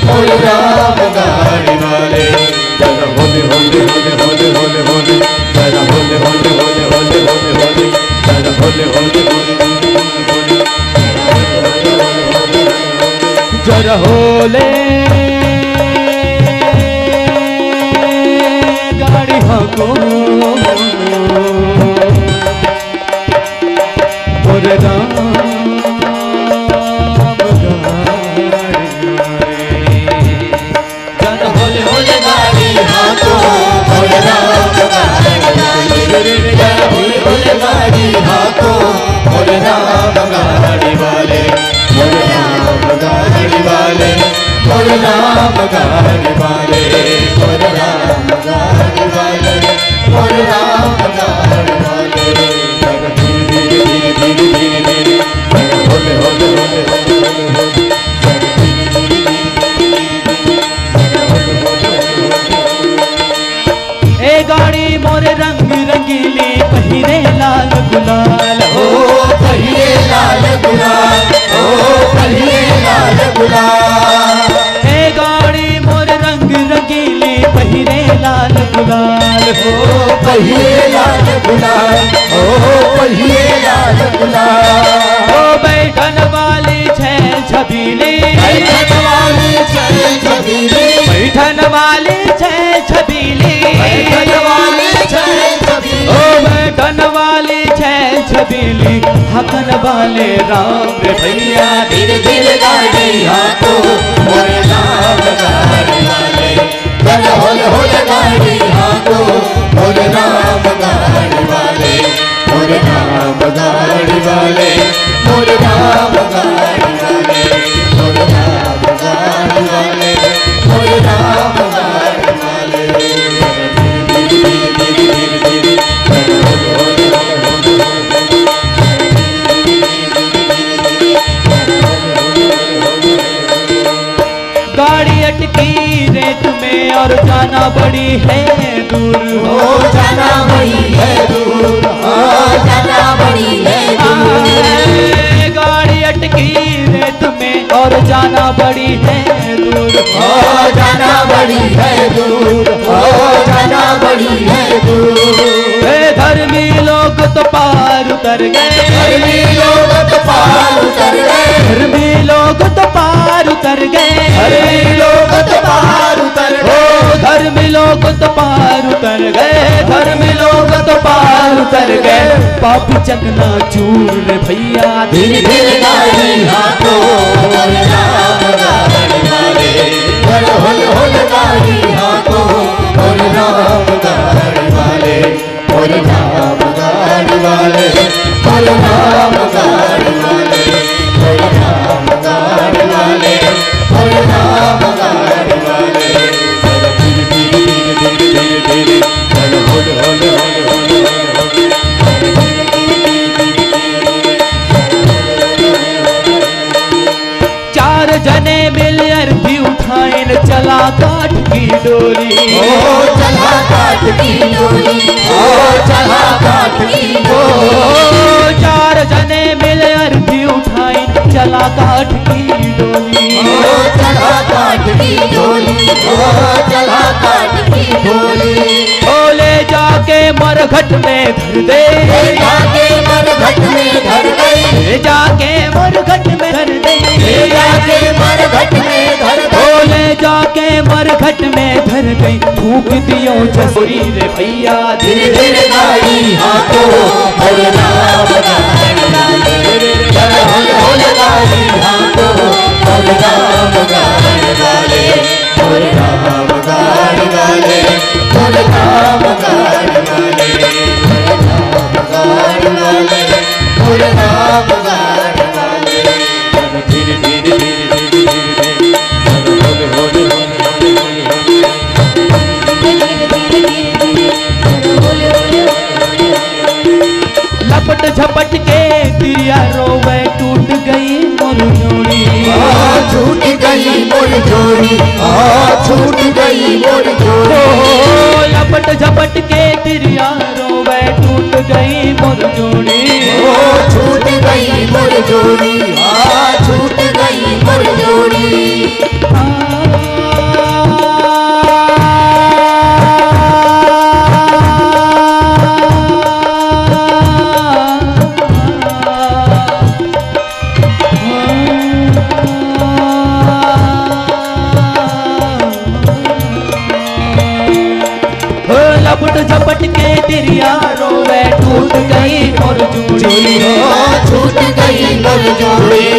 मोरे राम गाड़ी वाले। जरा होले होले होले होले होले होले जरा होले होले होले होले होले होले जरा होले होले होले होले जरा होले गाड़ी हमको मोरे राम गाड़ी। जरा होले होले गाड़ी हाको मोरे राम गाड़ी वाले। जरा होले होले गाड़ी हाको मोरे राम गाड़ी वाले मोरे राम गाड़ी वाले मोरे राम गाड़ी वाले मोरे राम गाड़ी वाले मोरे राम गाड़ी वाले। जरा धीरे धीरे धीरे धीरे धीरे जरा होले होले होले होले होले होले जरा धीरे धीरे ए गाड़ी मोरे रंग रंगीली, पहिरे लाल गुलाल ओ पहिए लाल गुलाल ओ पहिए लाल गुलाल। ए गाड़ी मोरे रंग रंगीली, पहिरे लाल गुलाल ओ पहिए लाल गुलाल ओ पहिए लाल गुलाल। ओ बैठन वाली छै छबीली, बैठन वाली छै छबीली बैठन वाली छै छबीली, बैठन वाली छै छबीली ओ बैठन वाली छै छबीली। हकन वाले राम रे भैया, धीरे धीरे गाड़ी हाको मोरे राम गाड़ी वाले। जरा होले होले गाड़ी हाको मोरे राम गाड़ी वाले मोरे राम गाड़ी वाले मोरे राम गाड़ी वाले मोरे राम गाड़ी वाले मोरे राम गाड़ी वाले। धीरे धीरे धीरे धीरे जरा होले होले होले होले गाड़ी अटकी रेत में और जाना बड़ी है दूर। ओ जाना बड़ी है दूर ओ जाना बड़ी है दूर। गाड़ी अटकी उतर गए, धर्मी लोग तो पार उतर गए, धर्मी लोग तो पार उतर गए, धर्मी लोग तो पार उतर ओ गए, धर्मी लोग तो पार उतर गए, धर्मी लोग तो पार उतर गए, पापी चकना चूर रे भैया, धीरे धीरे गाड़ी हाथों बोल राम गाड़ी वाले, हर होल होल गाड़ी हाथों बोल राम गाड़ी वाले, बोल राम गाड़ी वाले, बोल राम गाड़ी वाले, बोल राम गाड़ी वाले, बोल राम गाड़ी वाले, धीरे धीरे धीरे धीरे धीरे हर होल होल होल होल चार जने मिल अर्थी उठाइन चला काठ की डोरी, ओ चला काठ की डोरी, ओ चला काठ की डोरी, ओ चार जने मिल अर्थी उठाइन चला काठ की डोरी, ओ चला काठ की डोरी, ओ चला काठ की डोरी, ओ ले जाके मरघट में धर दे, ले जाके मरघट में धर गई, ले जाके मरघट में धर दे, ले जाके मरघट में धर ओ गई, ले जाके मरघट में धर गई, फूक दियो जसोरी रे भैया, धीरे धीरे गाड़ी हाथों बोल राम गाड़ी वाले, हर होल होल गाड़ी हाथों बोल राम गाड़ी वाले, बोल राम गाड़ी वाले, बोल राम गाड़ी वाले, बोल राम गाड़ी वाले, बोल राम गाड़ी वाले, धीरे धीरे धीरे धीरे धीरे धीरे हर होल होल होल होल होल लपट झपट के दिया रोवे टूट गई मोर जोड़ी, छूट गई मोर जोड़ी, छूट गई मोर जोड़ी, ओ लपट झपट के दिया रोवे टूट गई मोर जोड़ी, छूट गई मोर जोड़ी, छूट गई मोर जोड़ी, लपट झपट के दिया रोवे टूट गई मोर जोड़ी, छूट गई मोर जोड़ी,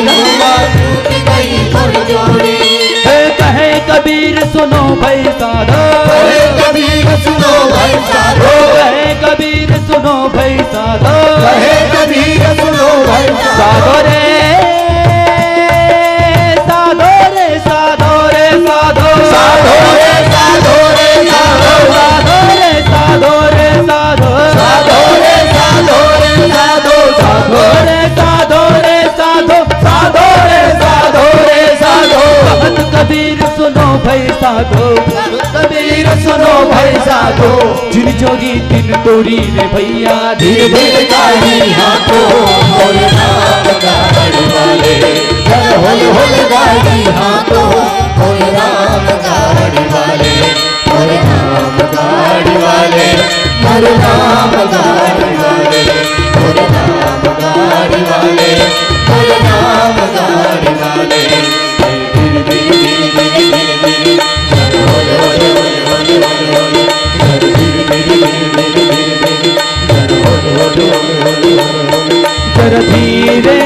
छूट गई मोर जोड़ी, कहे कबीर सुनो भाई साधो, कहे कबीर सुनो भाई साधो, कहे कबीर सुनो भाई साधो, कहे कबीर सुनो भाई साधो रे साधो रे साधो रे साधो, साधो रे साधो रे साधो, साधो रे साधो रे साधो, साधो रे साधो रे साधो, साधो रे साधो रे साधो, साधो रे साधो रे साधो, कहत कबीर सुनो भाई साधो, कबीर सुनो भाई साधो, जिन जोगी तिन तोरी रे भैया, धीरे धीरे गाड़ी हाथों बोल राम गाड़ी वाले, हर होल होल गाड़ी हाथों बोल राम गाड़ी वाले, बोल राम गाड़ी वाले, बोल राम गाड़ी वाले, बोल राम गाड़ी वाले, बोल राम गाड़ी वाले, धीरे धीरे धीरे धीरे धीरे धीरे होल होल होल होल होल होल, धीरे धीरे धीरे धीरे धीरे धीरे होल होल होल होल होल, जरा धीरे